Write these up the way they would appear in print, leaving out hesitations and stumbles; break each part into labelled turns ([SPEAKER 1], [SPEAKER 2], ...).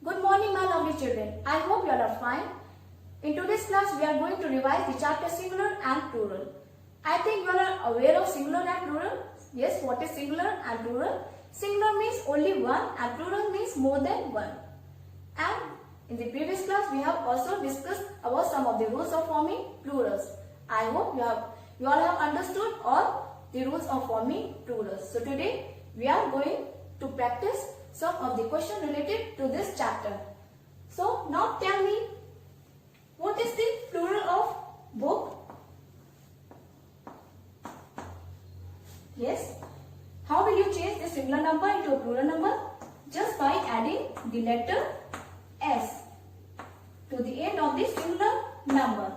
[SPEAKER 1] Good morning, my lovely children. I hope you all are fine. In today's class, we are going to revise the chapter singular and plural. I think you all are aware of singular and plural. Yes, what is singular and plural? Singular means only one and plural means more than one. And in the previous class, we have also discussed about some of the rules of forming plurals. I hope you all have understood all the rules of forming plurals. So today, we are going to practice some of the questions related to this chapter. So now tell me, what is the plural of book? Yes. How will you change the singular number into a plural number? Just by adding the letter S to the end of the singular number.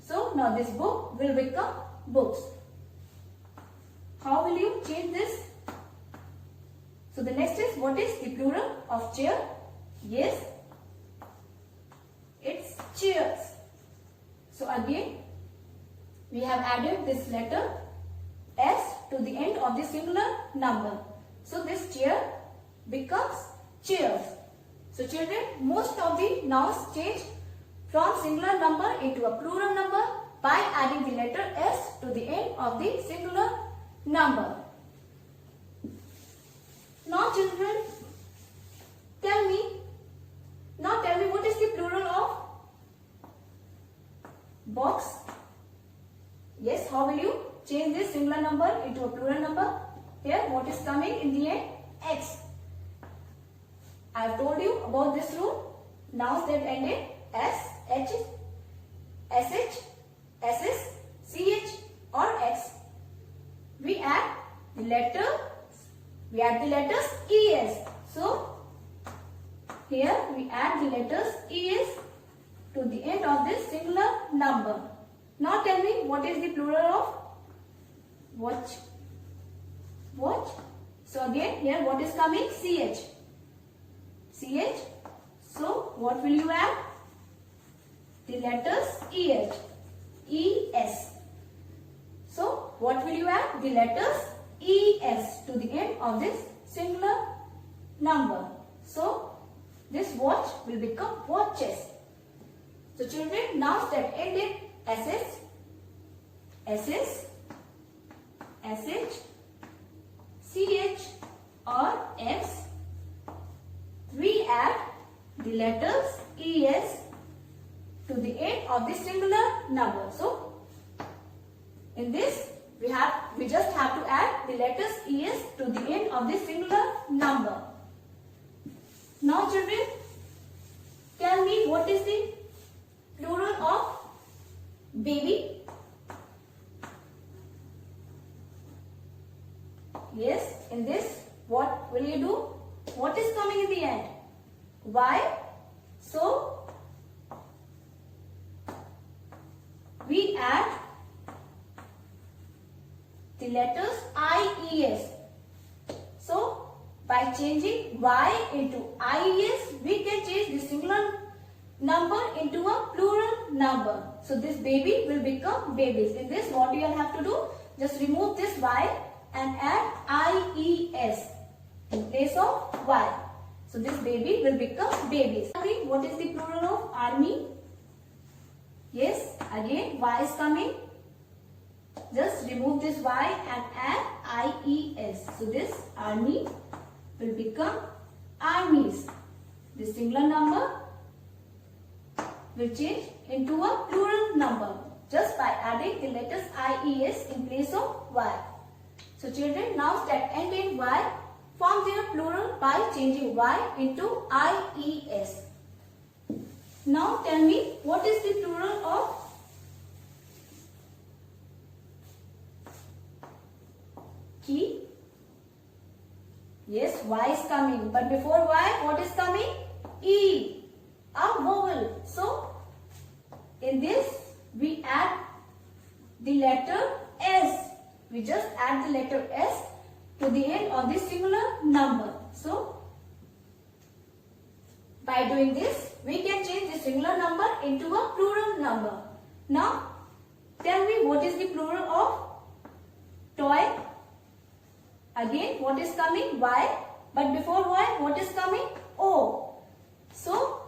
[SPEAKER 1] So now this book will become books. How will you change this? So the next is, what is the plural of chair? Yes, it's chairs. So again, we have added this letter S to the end of the singular number. So this chair becomes chairs. So children, most of the nouns change from singular number into a plural number by adding the letter S to the end of the singular number. Now children, tell me what is the plural of box? Yes, how will you change this singular number into a plural number? Here, what is coming in the end? X. I have told you about this rule. Nouns that end in S, H, SH, SS, CH or X. We add the letters ES. So here we add the letters ES to the end of this singular number. Now tell me, what is the plural of watch? Watch. So again here what is coming? CH. CH. So what will you add? The letters EH. ES. So what will you add? The letters ES to the end of this singular number. So this watch will become watches. So children, nouns that end in SS, SS, SH, CH or X, we add the letters ES to the end of the singular number. So in this we just have to add the letters ES to the end of the singular number. Now children, tell me what is the plural of baby? Yes, in this what will you do? What is coming in the end? Y. So we add the letters IES. So by changing Y into IES, we can change the singular number into a plural number. So this baby will become babies. In this, what you all have to do? Just remove this Y and add IES in place of Y. So this baby will become babies. What is the plural of army? Yes, again Y is coming. Just remove this Y and add IES. So this army will become armies. The singular number will change into a plural number just by adding the letters IES in place of Y. So children, nouns that end in Y form their plural by changing Y into IES. Now tell me, what is the plural of key? Yes, Y is coming. But before Y, what is coming? E. A vowel. So, in this, we add the letter S. We just add the letter S to the end of the singular number. So, by doing this, we can change the singular number into a plural number. Now, tell me what is the plural of toy? Again, what is coming? Y. But before Y, what is coming? O. So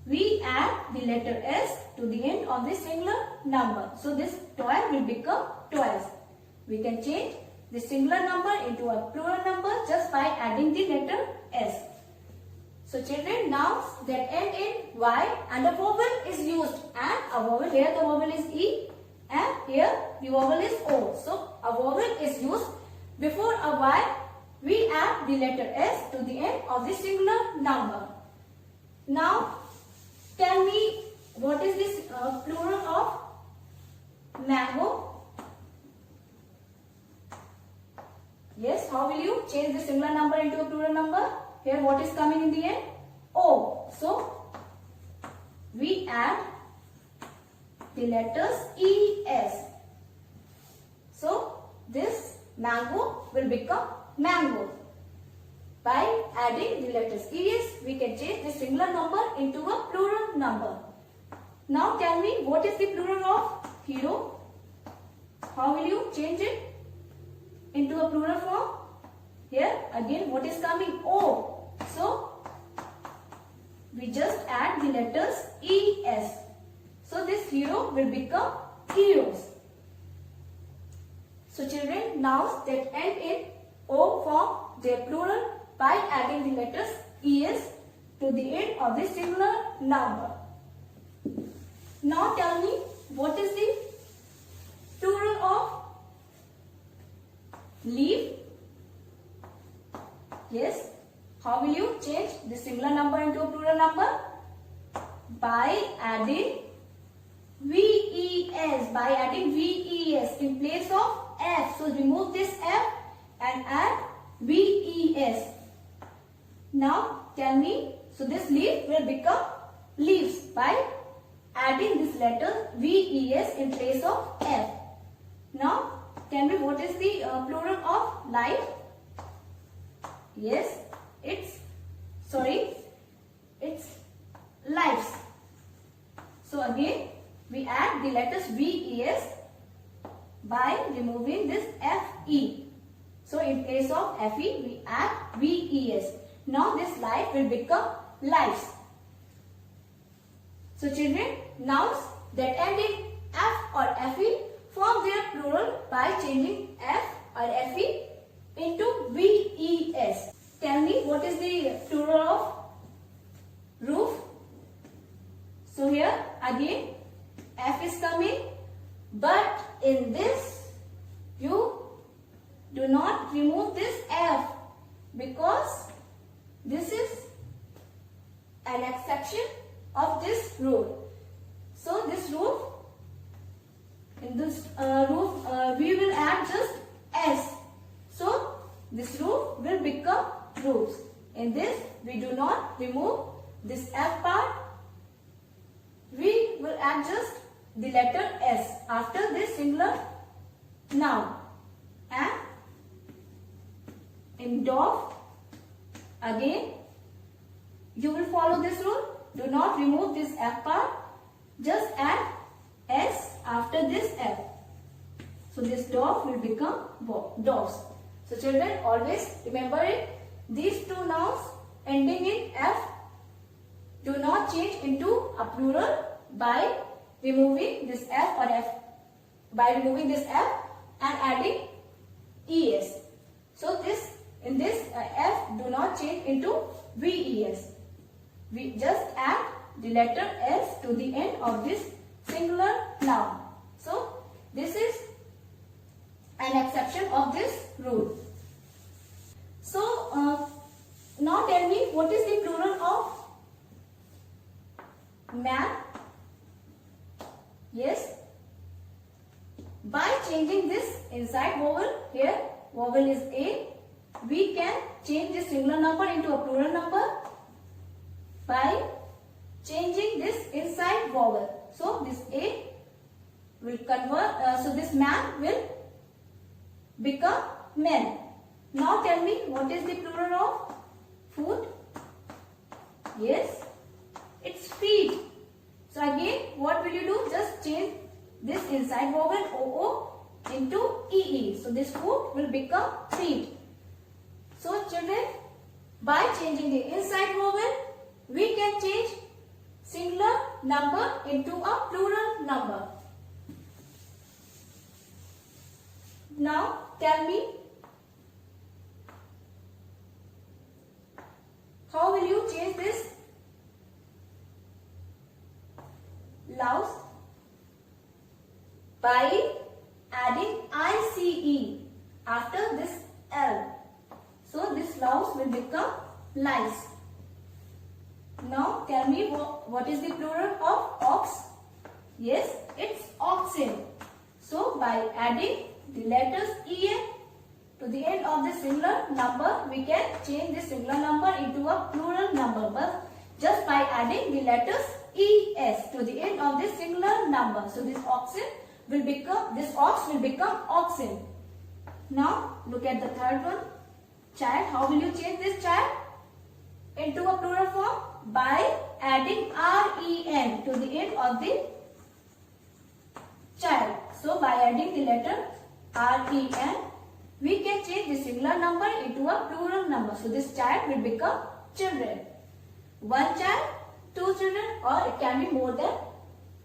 [SPEAKER 1] we add the letter S to the end of the singular number. So this toy will become toys. We can change the singular number into a plural number just by adding the letter S. So children, nouns that end in Y and a vowel is used, and a vowel, here the vowel is E and here the vowel is O. So a vowel is used before a Y. We add the letter S to the end of the singular number. Now tell me, what is this plural of mango? Yes, how will you change the singular number into a plural number? Here what is coming in the end? O. So we add the letters ES. So this mango will become mango. By adding the letters ES, we can change the singular number into a plural number. Now tell me, what is the plural of hero? How will you change it into a plural form? Here again what is coming? O. So we just add the letters ES. So this hero will become heroes. So children, nouns that end in O form their plural by adding the letters ES to the end of the singular number. Now tell me, what is the plural of leaf? Yes, how will you change the singular number into a plural number? By adding VES, by adding VES in place of F. So remove this F and add VES. Now tell me, so this leaf will become leaves by adding this letter VES in place of F. Now tell me, what is the plural of life? Yes, it's lives. So again we add the letters VES by removing this FE. So in place of FE we add VES. Now this life will become lives. So children, nouns that end in F or FE form their plural by changing F or FE into VES. Tell me, what is the plural of roof? So here again F is coming, but in this you do not remove this F because this is an exception of this rule. So this roof, in this roof we will add just S. So this roof will become roofs. In this we do not remove this F part. We will add just the letter S after this singular noun. And in dog, again you will follow this rule. Do not remove this F part. Just add S after this F. So this dog will become dogs. So children, always remember it. These two nouns ending in F do not change into a plural by removing this F or F. By removing this F and adding ES. So in this F do not change into VES. We just add the letter S to the end of this singular noun. So this is an exception of this rule. So now tell me, what is the plural of man? Yes, by changing this inside vowel, here vowel is A, we can change this singular number into a plural number by changing this inside vowel. So this A will convert, so this man will become men. Now tell me, what is the plural of food? Yes, it's feet. So again, what will you do? Just change this inside vowel OO into EE. So this food will become feet. So children, By changing the inside vowel, we can change singular number into a plural number. Now tell me, how will you change this louse? By adding ICE after this L. So this louse will become lice. Now tell me, what is the plural of ox? Yes, it's oxen. So by adding the letters EN to the end of the singular number, we can change this singular number into a plural number, but just by adding the letters ES to the end of this singular number. So this ox will become oxen. Now look at the third one. Child. How will you change this child into a plural form? By adding REN to the end of the child. So by adding the letter REN, we can change the singular number into a plural number. So this child will become children. One child, two children, or it can be more than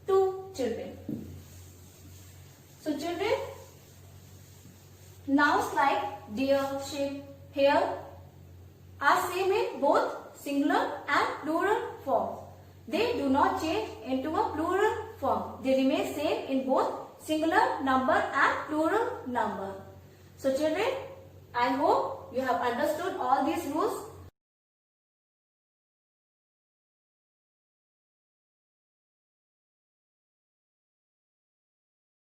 [SPEAKER 1] two children. So children, nouns like deer, sheep, hare are same in both singular and plural form. They do not change into a plural form. They remain same in both singular number and plural number. So children, I hope you have understood all these rules